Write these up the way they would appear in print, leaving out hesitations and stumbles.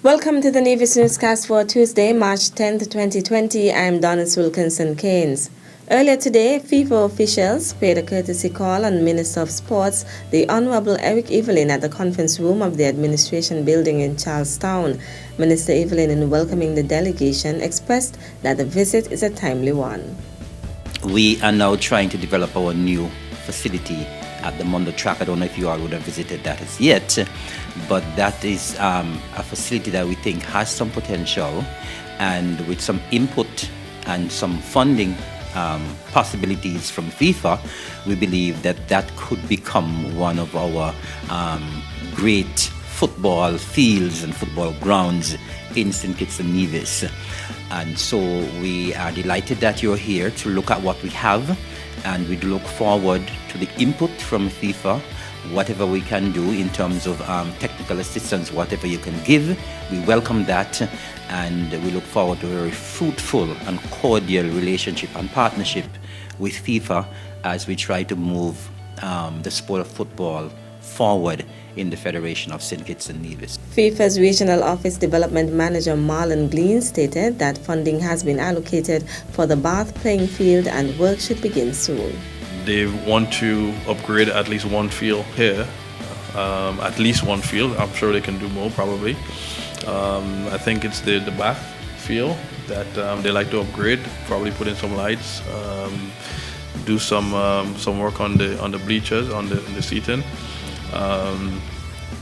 Welcome to the Nevis Newscast for Tuesday, March 10th, 2020. I'm Donis Wilkinson-Keynes. Earlier today, FIFA officials paid a courtesy call on Minister of Sports, the Honorable Eric Evelyn, at the conference room of the administration building in Charlestown. Minister Evelyn, in welcoming the delegation, expressed that the visit is a timely one. We are now trying to develop our new facility at the Mondo Track. I don't know if you all would have visited that as yet, but that is a facility that we think has some potential, and with some input and some funding possibilities from FIFA, we believe that that could become one of our great football fields and football grounds in St. Kitts and Nevis. And so we are delighted that you're here to look at what we have, and we look forward to the input from FIFA, whatever we can do in terms of technical assistance, whatever you can give. We welcome that, and we look forward to a very fruitful and cordial relationship and partnership with FIFA as we try to move the sport of football forward in the Federation of St. Kitts and Nevis. FIFA's Regional Office Development Manager Marlon Glean stated that funding has been allocated for the Bath playing field and work should begin soon. They want to upgrade at least one field here, at least one field. I'm sure they can do more probably. I think it's the Bath field that they like to upgrade, probably put in some lights, do some work on the bleachers, on the seating.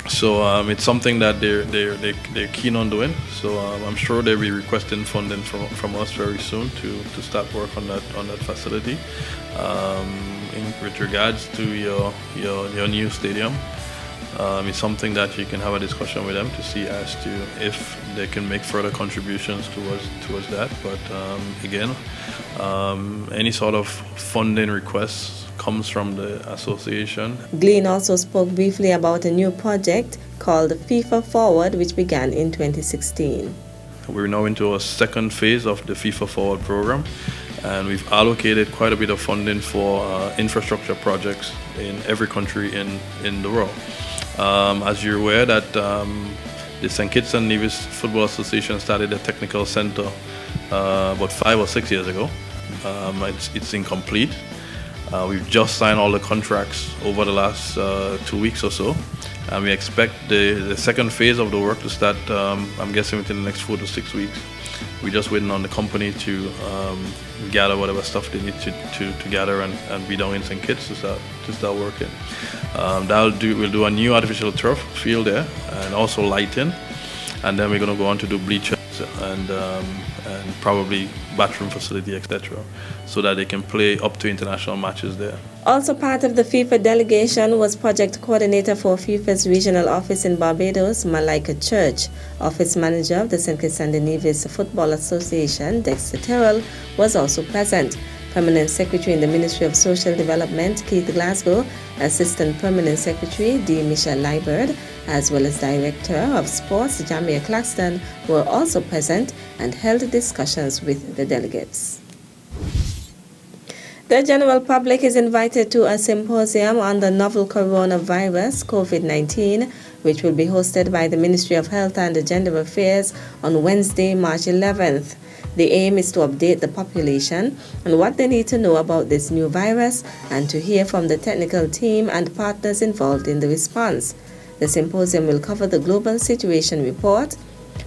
So it's something that they're keen on doing. So I'm sure they'll be requesting funding from us very soon to start work on that facility. With regards to your new stadium, it's something that you can have a discussion with them to see as to if they can make further contributions towards that. But again, any sort of funding requests comes from the association. Glean also spoke briefly about a new project called FIFA Forward, which began in 2016. We're now into a second phase of the FIFA Forward program, and we've allocated quite a bit of funding for infrastructure projects in every country in the world. As you're aware that the St. Kitts and Nevis Football Association started a technical center about 5 or 6 years ago. It's incomplete. We've just signed all the contracts over the last 2 weeks or so, and we expect the second phase of the work to start, I'm guessing, within the next 4 to 6 weeks. We're just waiting on the company to gather whatever stuff they need to gather and be down in St. Kitts to start working. We'll do a new artificial turf field there, and also lighting, and then we're going to go on to do bleachers and probably bathroom facility, etc., so that they can play up to international matches there. Also part of the FIFA delegation was project coordinator for FIFA's regional office in Barbados, Malika Church. Office manager of the St. Kitts and Nevis Football Association, Dexter Terrell, was also present. Permanent Secretary in the Ministry of Social Development, Keith Glasgow, Assistant Permanent Secretary, D. Michelle Liebert, as well as Director of Sports, Jamia Claxton, were also present and held discussions with the delegates. The general public is invited to a symposium on the novel coronavirus, COVID-19, which will be hosted by the Ministry of Health and Gender Affairs on Wednesday, March 11th. The aim is to update the population on what they need to know about this new virus and to hear from the technical team and partners involved in the response. The symposium will cover the Global Situation Report,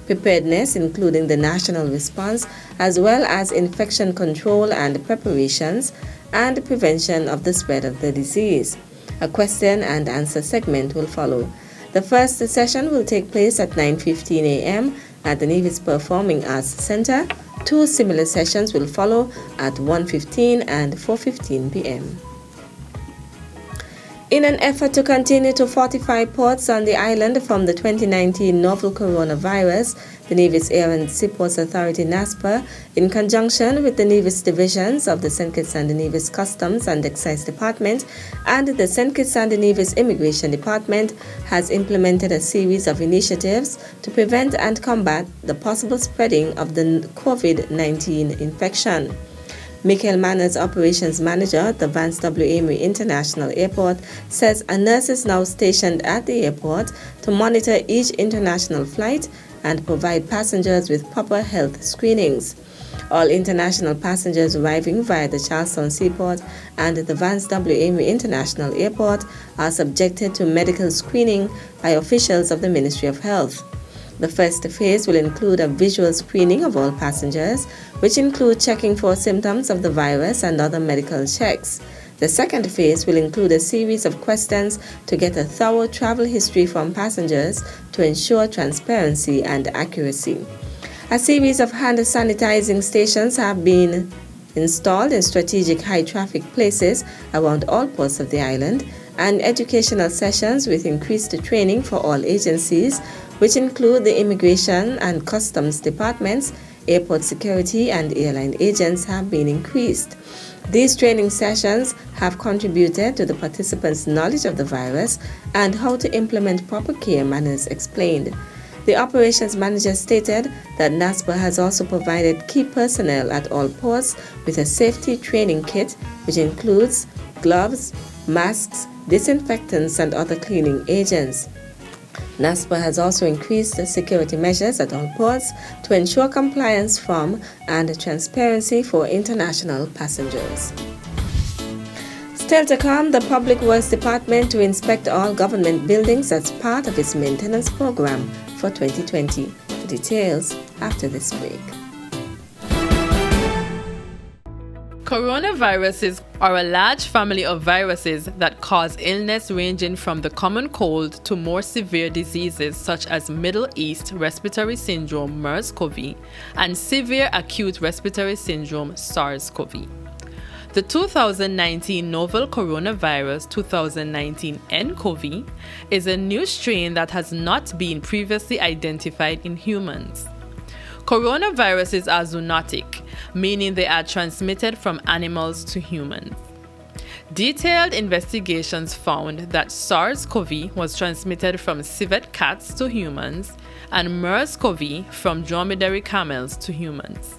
preparedness, including the national response, as well as infection control and preparations, and prevention of the spread of the disease. A question and answer segment will follow. The first session will take place at 9:15 a.m. at the Nevis Performing Arts Center. 2 similar sessions will follow at 1:15 and 4:15 p.m. In an effort to continue to fortify ports on the island from the 2019 novel coronavirus, the Nevis Air and Seaports Authority NASPA, in conjunction with the Nevis divisions of the St. Kitts and Nevis Customs and Excise Department and the St. Kitts and Nevis Immigration Department, has implemented a series of initiatives to prevent and combat the possible spreading of the COVID-19 infection. Michael Manners, Operations Manager at the Vance W. Amory International Airport, says a nurse is now stationed at the airport to monitor each international flight and provide passengers with proper health screenings. All international passengers arriving via the Charleston Seaport and the Vance W. Amory International Airport are subjected to medical screening by officials of the Ministry of Health. The first phase will include a visual screening of all passengers, which include checking for symptoms of the virus and other medical checks. The second phase will include a series of questions to get a thorough travel history from passengers to ensure transparency and accuracy. A series of hand sanitizing stations have been installed in strategic high-traffic places around all ports of the island, and educational sessions with increased training for all agencies, which include the Immigration and Customs Departments, airport security, and airline agents, have been increased. These training sessions have contributed to the participants' knowledge of the virus and how to implement proper care, Manners explained. The operations manager stated that NASPA has also provided key personnel at all ports with a safety training kit, which includes gloves, masks, disinfectants, and other cleaning agents. NASPA has also increased the security measures at all ports to ensure compliance from and transparency for international passengers. Still to come, the Public Works Department to inspect all government buildings as part of its maintenance program for 2020. The details after this break. Coronaviruses are a large family of viruses that cause illness ranging from the common cold to more severe diseases such as Middle East Respiratory Syndrome MERS-CoV and severe acute respiratory syndrome SARS-CoV. The 2019 novel coronavirus 2019 nCoV is a new strain that has not been previously identified in humans. Coronaviruses are zoonotic, meaning they are transmitted from animals to humans. Detailed investigations found that SARS-CoV was transmitted from civet cats to humans and MERS-CoV from dromedary camels to humans.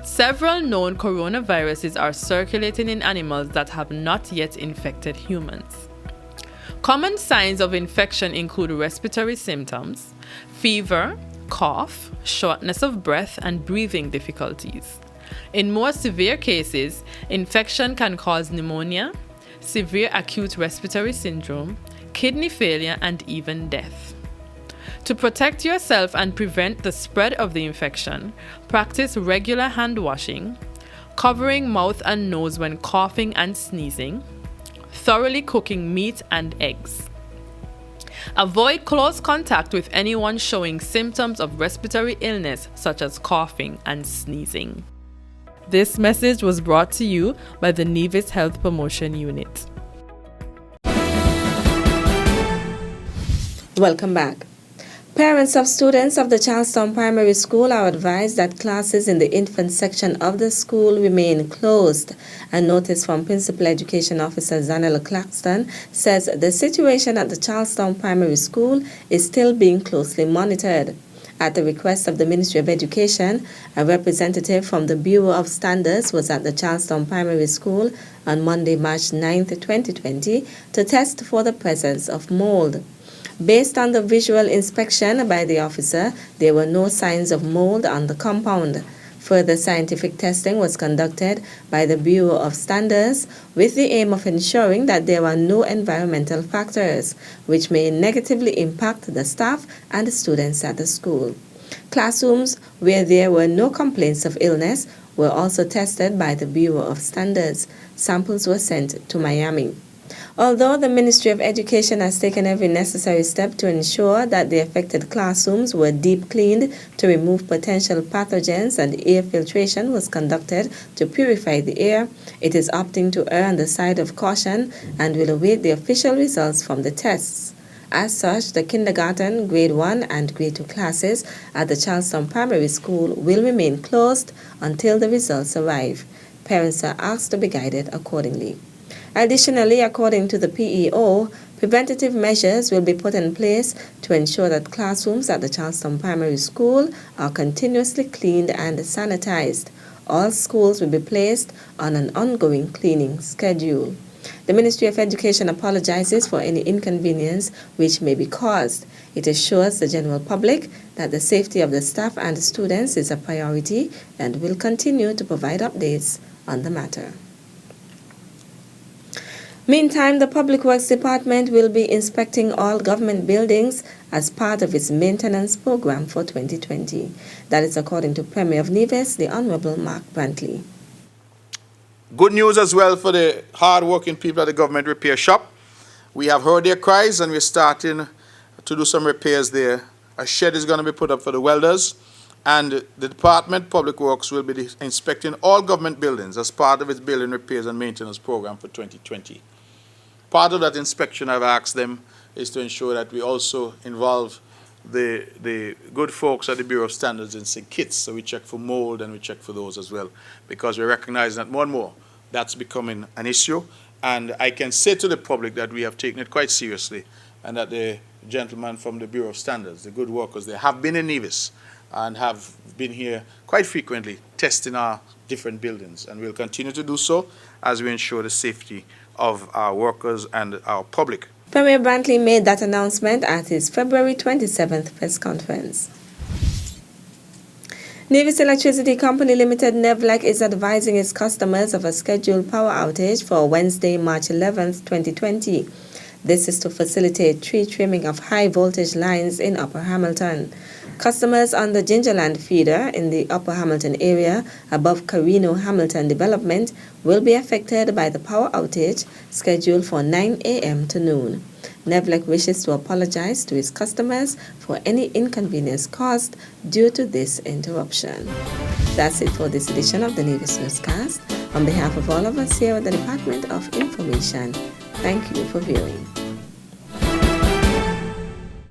Several known coronaviruses are circulating in animals that have not yet infected humans. Common signs of infection include respiratory symptoms, fever, cough, shortness of breath, and breathing difficulties. In more severe cases, infection can cause pneumonia, severe acute respiratory syndrome, kidney failure, and even death. To protect yourself and prevent the spread of the infection, practice regular hand washing, covering mouth and nose when coughing and sneezing, thoroughly cooking meat and eggs. Avoid close contact with anyone showing symptoms of respiratory illness such as coughing and sneezing. This message was brought to you by the Nevis Health Promotion Unit. Welcome back. Parents of students of the Charlestown Primary School are advised that classes in the infant section of the school remain closed. A notice from Principal Education Officer Zanella Claxton says the situation at the Charlestown Primary School is still being closely monitored. At the request of the Ministry of Education, a representative from the Bureau of Standards was at the Charlestown Primary School on Monday, March 9, 2020, to test for the presence of mold. Based on the visual inspection by the officer, there were no signs of mold on the compound. Further scientific testing was conducted by the Bureau of Standards with the aim of ensuring that there are no environmental factors which may negatively impact the staff and the students at the school. Classrooms where there were no complaints of illness were also tested by the Bureau of Standards. Samples were sent to Miami. Although the Ministry of Education has taken every necessary step to ensure that the affected classrooms were deep cleaned to remove potential pathogens and air filtration was conducted to purify the air, it is opting to err on the side of caution and will await the official results from the tests. As such, the kindergarten, grade 1 and grade 2 classes at the Charlestown Primary School will remain closed until the results arrive. Parents are asked to be guided accordingly. Additionally, according to the PEO, preventative measures will be put in place to ensure that classrooms at the Charlestown Primary School are continuously cleaned and sanitized. all schools will be placed on an ongoing cleaning schedule. The Ministry of Education apologizes for any inconvenience which may be caused. It assures the general public that the safety of the staff and the students is a priority and will continue to provide updates on the matter. Meantime, the Public Works Department will be inspecting all government buildings as part of its maintenance program for 2020. That is according to Premier of Nevis, the Honorable Mark Brantley. Good news as well for the hard-working people at the government repair shop. We have heard their cries and we're starting to do some repairs there. A shed is going to be put up for the welders, and the Department Public Works will be inspecting all government buildings as part of its building repairs and maintenance program for 2020. Part of that inspection, I've asked them, is to ensure that we also involve the good folks at the Bureau of Standards in St. Kitts, so we check for mold and we check for those as well, because we recognize that more and more that's becoming an issue. And I can say to the public that we have taken it quite seriously, and that the gentlemen from the Bureau of Standards, the good workers, they have been in Nevis and have been here quite frequently testing our different buildings, and we'll continue to do so as we ensure the safety of our workers and our public. Premier Brantley made that announcement at his February 27th press conference. Nevis Electricity Company Limited NEVLEC is advising its customers of a scheduled power outage for Wednesday, March 11th, 2020. This is to facilitate tree trimming of high voltage lines in Upper Hamilton. Customers on the Gingerland feeder in the Upper Hamilton area above Carino Hamilton development will be affected by the power outage scheduled for 9 a.m. to noon. NEVLEC wishes to apologize to its customers for any inconvenience caused due to this interruption. That's it for this edition of the Nevis Newscast. On behalf of all of us here at the Department of Information, thank you for viewing.